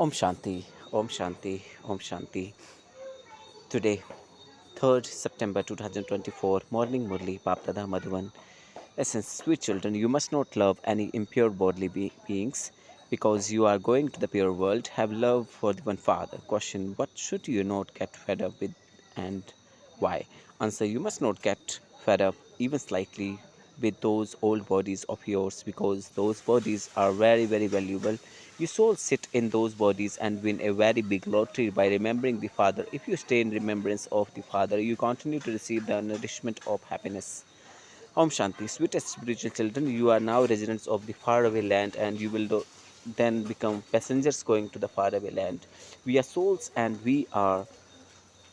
Om Shanti, Om Shanti, Om Shanti. Today, 3rd September 2024, morning Murli, Baapdada, Madhuvan. Essence, sweet children, you must not love any impure bodily beings because you are going to the pure world. Have love for the one Father. Question, what should you not get fed up with and why? Answer, you must not get fed up even slightly with those old bodies of yours because those bodies are very, very valuable. You soul sit in those bodies and win a very big lottery by remembering the Father. If you stay in remembrance of the Father, you continue to receive the nourishment of happiness. Om Shanti, sweetest spiritual children, you are now residents of the faraway land and you will then become passengers going to the faraway land. We are souls and we are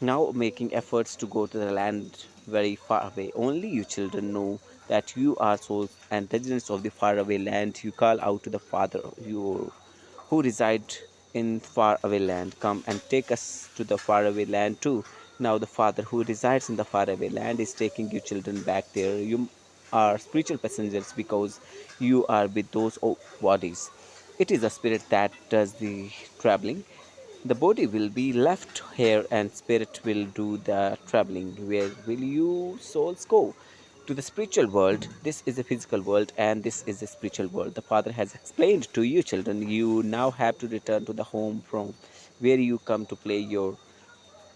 now making efforts to go to the land very far away. Only you children know that you are souls and residents of the faraway land. You call out to the Father you who reside in faraway land. Come and take us to the faraway land too. Now the Father who resides in the faraway land is taking you children back there. You are spiritual passengers because you are with those bodies. It is the spirit that does the traveling. The body will be left here and spirit will do the traveling. Where will you souls go? To the spiritual world. This is a physical world and this is a spiritual world. The Father has explained to you children, you now have to return to the home from where you come to play your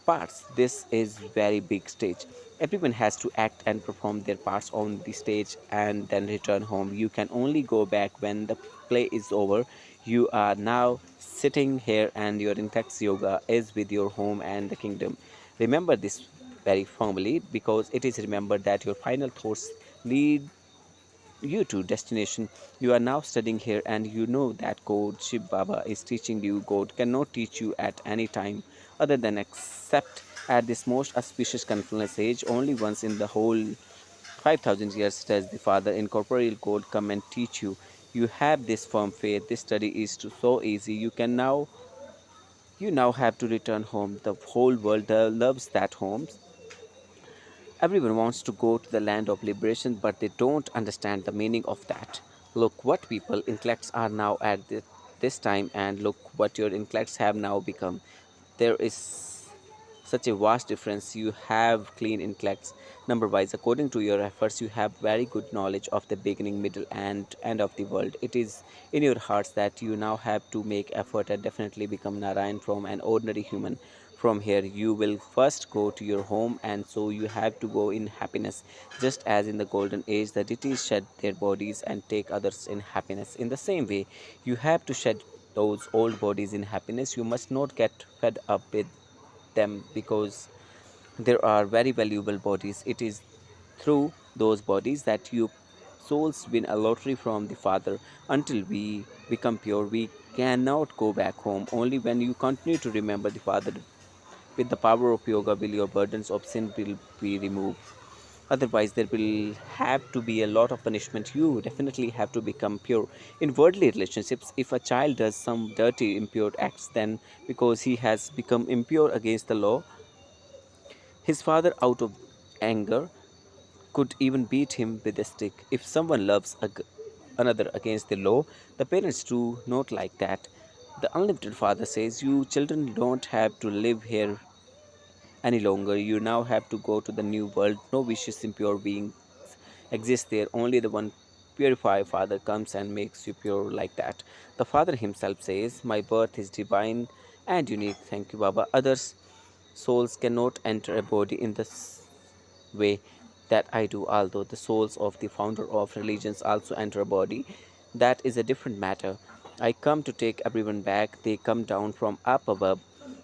parts. This is very big stage. Everyone has to act and perform their parts on the stage and then return home. You can only go back when the play is over. You are now sitting here and your intact yoga is with your home and the kingdom. Remember this very firmly because it is remembered that your final thoughts lead you to destination. You are now studying here and you know that God Shiv Baba is teaching you. God cannot teach you at any time other than except at this most auspicious confluence age. Only once in the whole 5,000 years does the Father in corporeal God come and teach you. You have this firm faith. This study is so easy. You now have to return home. The whole world loves that home. Everyone wants to go to the land of liberation, but they don't understand the meaning of that. Look what people, intellects, are now at this time, and look what your intellects have now become. There is such a vast difference. You have clean intellects. Number wise, according to your efforts, you have very good knowledge of the beginning, middle, and end of the world. It is in your hearts that you now have to make effort and definitely become Narayan from an ordinary human. From here, you will first go to your home, and so you have to go in happiness. Just as in the golden age, the deities shed their bodies and take others in happiness. In the same way, you have to shed those old bodies in happiness. You must not get fed up with them because there are very valuable bodies. It is through those bodies that you souls win a lottery from the Father. Until we become pure, we cannot go back home. Only when you continue to remember the Father with the power of yoga will your burdens of sin will be removed. Otherwise, there will have to be a lot of punishment. You definitely have to become pure. In worldly relationships, if a child does some dirty, impure acts, then because he has become impure against the law, his father, out of anger, could even beat him with a stick. If someone loves another against the law, the parents do not like that. The unlimited Father says, you children don't have to live here any longer. You now have to go to the new world. No vicious, impure beings exist there. Only the one purified Father comes and makes you pure like that. The Father himself says, my birth is divine and unique. Thank you, Baba. Others souls cannot enter a body in this way that I do, although the souls of the founder of religions also enter a body. That is a different matter. I come to take everyone back. They come down from up above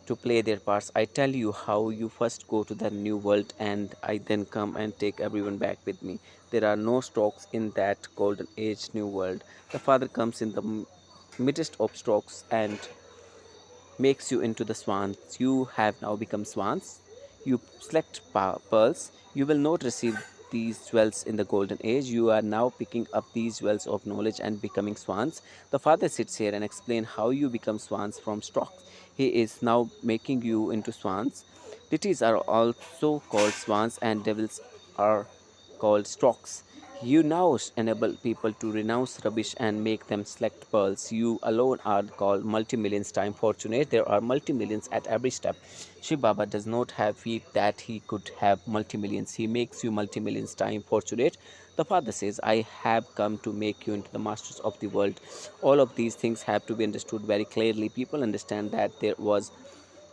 to play their parts. I tell you how you first go to the new world, and I then come and take everyone back with me. There are no strokes in that golden age new world. The Father comes in the midst of strokes and makes you into the swans. You have now become swans. You select pearls. You will not receive these jewels in the golden age. You are now picking up these jewels of knowledge and becoming swans. The Father sits here and explains how you become swans from stalks. He is now making you into swans. Deities are also called swans and devils are called storks. You now enable people to renounce rubbish and make them select pearls. You alone are called multi-millions time fortunate. There are multi-millions at every step. Shiv Baba does not have feet that he could have multi-millions. He makes you multi-millions time fortunate. The Father says, I have come to make you into the masters of the world. All of these things have to be understood very clearly. People understand that there was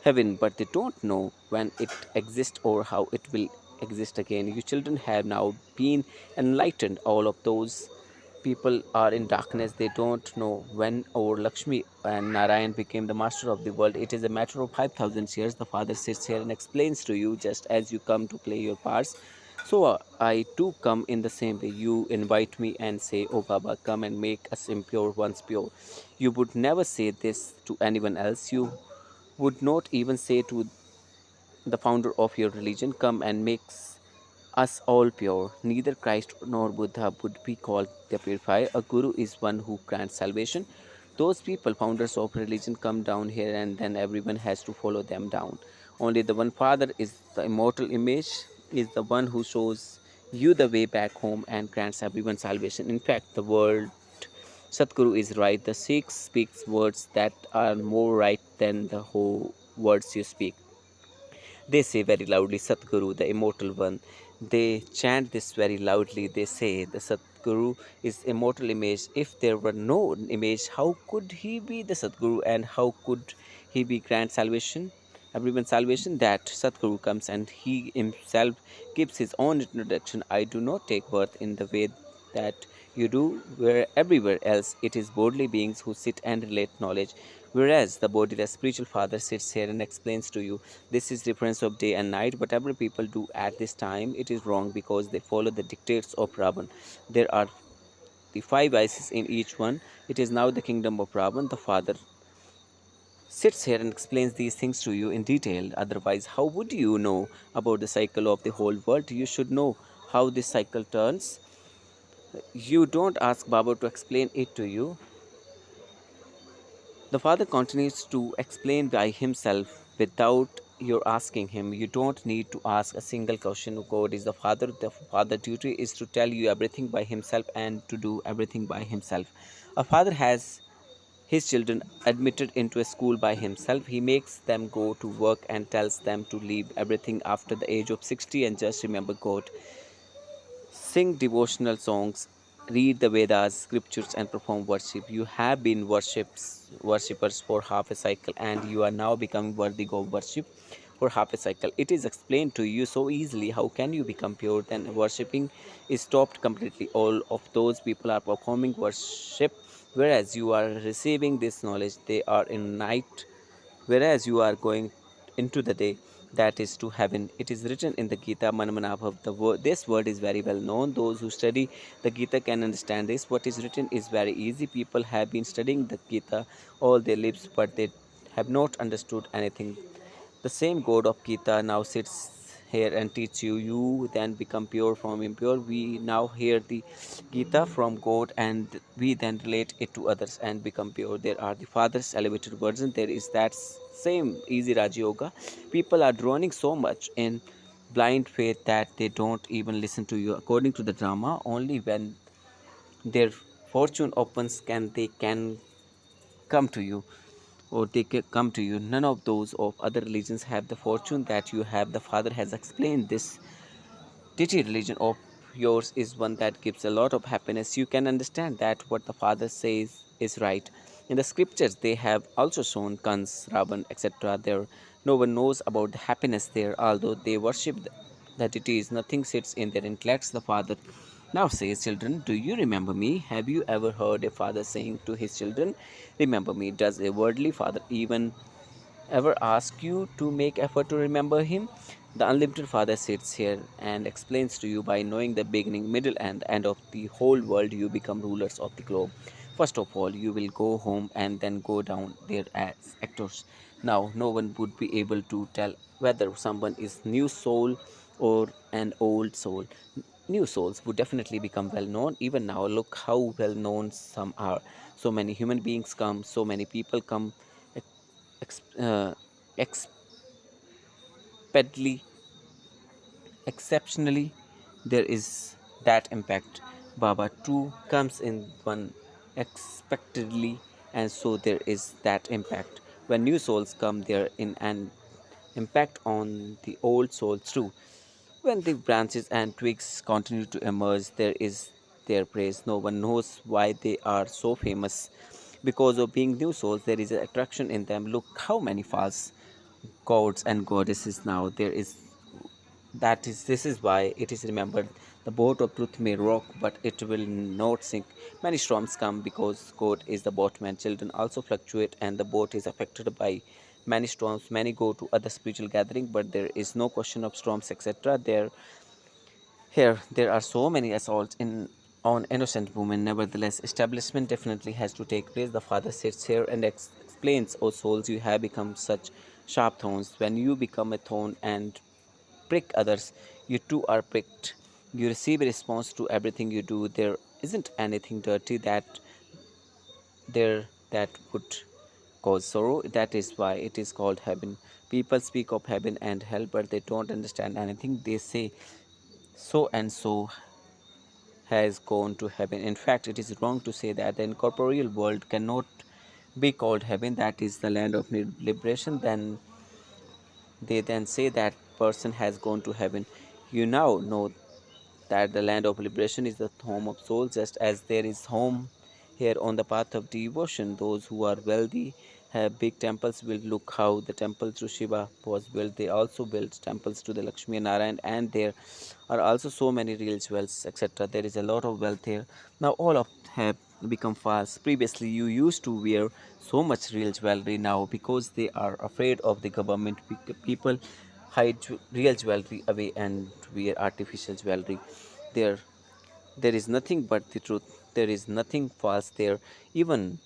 heaven, but they don't know when it exists or how it will exist again. You children have now been enlightened. All of those people are in darkness. They don't know when or Lakshmi and Narayan became the master of the world. It is a matter of 5,000 years. The Father sits here and explains to you just as you come to play your parts. So I too come in the same way. You invite me and say, oh Baba, come and make us impure once pure. You would never say this to anyone else. You would not even say to the founder of your religion, come and makes us all pure. Neither Christ nor Buddha would be called the purifier. A guru is one who grants salvation. Those people, founders of religion, come down here and then everyone has to follow them down. Only the one Father is the immortal image, is the one who shows you the way back home and grants everyone salvation. In fact, the word Satguru is right. The Sikh speaks words that are more right than the whole words you speak. They say very loudly, Satguru, the immortal one. They chant this very loudly. They say, the Satguru is immortal image. If there were no image, how could he be the Satguru and how could he be grant salvation? Everyone's salvation, that Satguru comes and he himself gives his own introduction. I do not take birth in the way that you do, where everywhere else it is bodily beings who sit and relate knowledge, whereas the bodiless spiritual father sits here and explains to you. This is difference of day and night. Whatever people do at this time, it is wrong because they follow the dictates of Ravan. There are the five vices in each one. It is now the kingdom of Ravan. The father sits here and explains these things to you in detail. Otherwise, how would you know about the cycle of the whole world? You should know how this cycle turns. You don't ask Baba to explain it to you. The father continues to explain by himself without your asking him. You don't need to ask a single question. God is the father. The father duty is to tell you everything by himself and to do everything by himself. A father has his children admitted into a school by himself. He makes them go to work and tells them to leave everything after the age of 60 and just remember God. Sing devotional songs, read the Vedas, scriptures, and perform worship. You have been worshippers for half a cycle, and you are now becoming worthy of worship for half a cycle. It is explained to you so easily. How can you become pure? Then worshipping is stopped completely. All of those people are performing worship, whereas you are receiving this knowledge. They are in night, whereas you are going into the day, that is to heaven. It is written in the Gita, Manamanabhav. This word is very well known. Those who study the Gita can understand this. What is written is very easy. People have been studying the Gita all their lives, but they have not understood anything. The same God of Gita now sits here and teach you. You then become pure from impure. We now hear the Gita from God and we then relate it to others and become pure. There are the Father's elevated version. There is that same easy Raja Yoga. People are drowning so much in blind faith that they don't even listen to you. According to the drama, only when their fortune opens can come to you, or they come to you. None of those of other religions have the fortune that you have. The father has explained this deity religion of yours is one that gives a lot of happiness. You can understand that what the father says is right. In the scriptures, they have also shown Kans, Ravan, etc. There, no one knows about the happiness there, although they worship the deities. Nothing sits in their intellects. The father now says, children, do you remember me? Have you ever heard a father saying to his children, remember me? Does a worldly father even ever ask you to make effort to remember him? The unlimited father sits here and explains to you. By knowing the beginning, middle, and end of the whole world, you become rulers of the globe. First of all, you will go home and then go down there as actors. Now, no one would be able to tell whether someone is new soul or an old soul. New souls would definitely become well known. Even now, look how well known some are. So many human beings come, so many people come ex- uh, expedly, exceptionally. There is that impact. Baba too comes in one expectedly, and so there is that impact. When new souls come, there in an impact on the old souls too. When the branches and twigs continue to emerge, there is their praise. No one knows why they are so famous. Because of being new souls, there is an attraction in them. Look how many false gods and goddesses now there is. That is, this is why it is remembered. The boat of truth may rock, but it will not sink. Many storms come because God is the boatman. Children also fluctuate, and the boat is affected by many storms. Many go to other spiritual gathering, but there is no question of storms, etc. There are so many assaults in on innocent women. Nevertheless, establishment definitely has to take place. The father sits here and explains, "O souls, you have become such sharp thorns. When you become a thorn and prick others, you too are pricked. You receive a response to everything you do. There isn't anything dirty that would cause sorrow. That is why it is called heaven. People speak of heaven and hell, but they don't understand anything. They say so and so has gone to heaven. In fact, it is wrong to say that the incorporeal world cannot be called heaven, that is the land of liberation. Then they then say that person has gone to heaven. You now know that the land of liberation is the home of souls, just as there is home here on the path of devotion. Those who are wealthy have big temples built. Look how the temple to Shiva was built. They also built temples to the Lakshmi and Narayan, and there are also so many real jewels, etc. There is a lot of wealth here. Now all of have become false. Previously, you used to wear so much real jewelry. Now, because they are afraid of the government, people hide real jewelry away and wear artificial jewelry. There, there is nothing but the truth. There is nothing false there. Even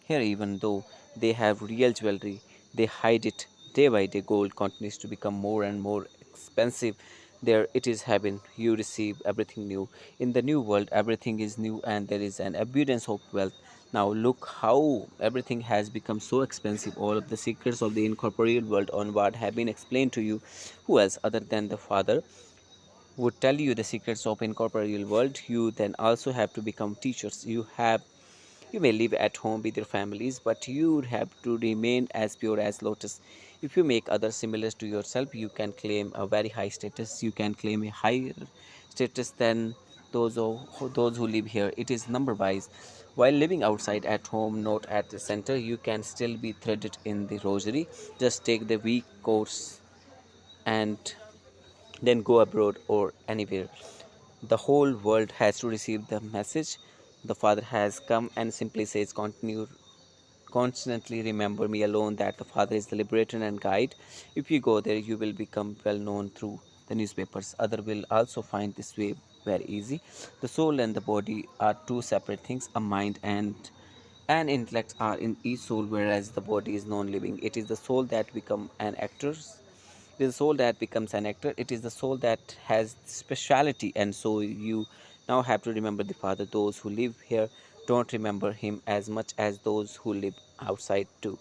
here, even though they have real jewelry, they hide it day by day. Gold continues to become more and more expensive. There it is heaven. You receive everything new. In the new world, everything is new and there is an abundance of wealth. Now, look how everything has become so expensive. All of the secrets of the incorporeal world onward have been explained to you. Who else other than the Father would tell you the secrets of incorporeal world? You then also have to become teachers. You may live at home with your families, but you have to remain as pure as lotus. If you make others similar to yourself, you can claim a very high status. You can claim a higher status than those who live here. It is number wise. While living outside at home, not at the center, you can still be threaded in the rosary. Just take the week course and then go abroad or anywhere. The whole world has to receive the message. The Father has come and simply says, continue, constantly remember me alone, that the Father is the liberator and guide. If you go there, you will become well known through the newspapers. Other will also find this way very easy. The soul and the body are two separate things. A mind and an intellect are in each soul, whereas the body is non-living. It is the soul that become an actor. It is the soul that becomes an actor. It is the soul that has speciality, and so you now have to remember the Father. Those who live here don't remember him as much as those who live outside do.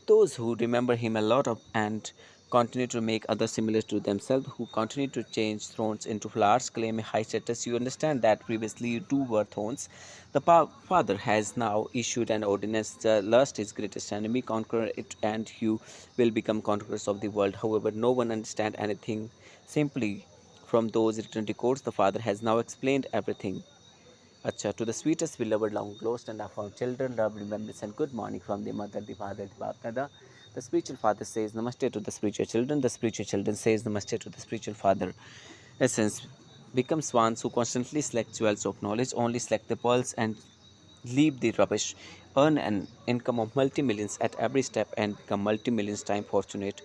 Those who remember him a lot of and continue to make others similar to themselves, who continue to change thrones into flowers, claim a high status. You understand that previously you too were thorns. The Father has now issued an ordinance. The lust is greatest enemy. Conquer it, and you will become conquerors of the world. However, no one understands anything simply from those written records. The Father has now explained everything. Acha, to the sweetest beloved, long lost and found children, love, remembrance, and good morning from the mother, the father, the Baapdada. The spiritual father says Namaste to the spiritual children. The spiritual children says Namaste to the spiritual father. Essence becomes ones who constantly select jewels of knowledge, only select the pearls and leave the rubbish. Earn an income of multi-millions at every step and become multi-millions time fortunate.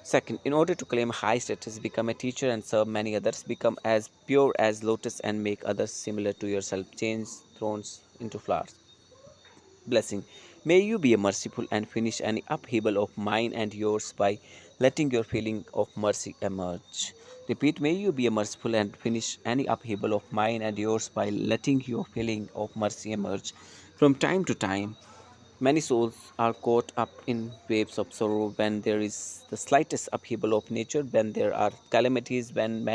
Second, in order to claim high status, become a teacher and serve many others. Become as pure as lotus and make others similar to yourself. Change thorns into flowers. Blessing. May you be merciful and finish any upheaval of mine and yours by letting your feeling of mercy emerge. Repeat, may you be merciful and finish any upheaval of mine and yours by letting your feeling of mercy emerge. From time to time, many souls are caught up in waves of sorrow when there is the slightest upheaval of nature, when there are calamities, when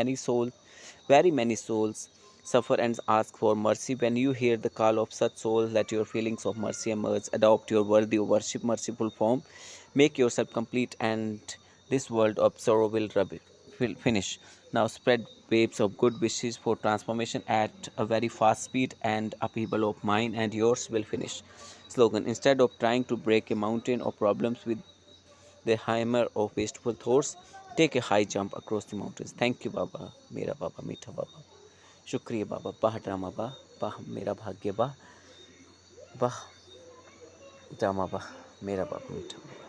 very many souls suffer and ask for mercy. When you hear the call of such soul, let your feelings of mercy emerge. Adopt your worthy worship merciful form. Make yourself complete, and this world of sorrow will finish. Now spread waves of good wishes for transformation at a very fast speed, and upheaval of mine and yours will finish. Slogan: instead of trying to break a mountain of problems with the hammer of wasteful thoughts, take a high jump across the mountains. Thank you, Baba. Mera Baba, Meetha Baba. शुक्रिया बाबा बाह drama बाह मेरा भाग्य बाह drama बाह मेरा बाबा मीठा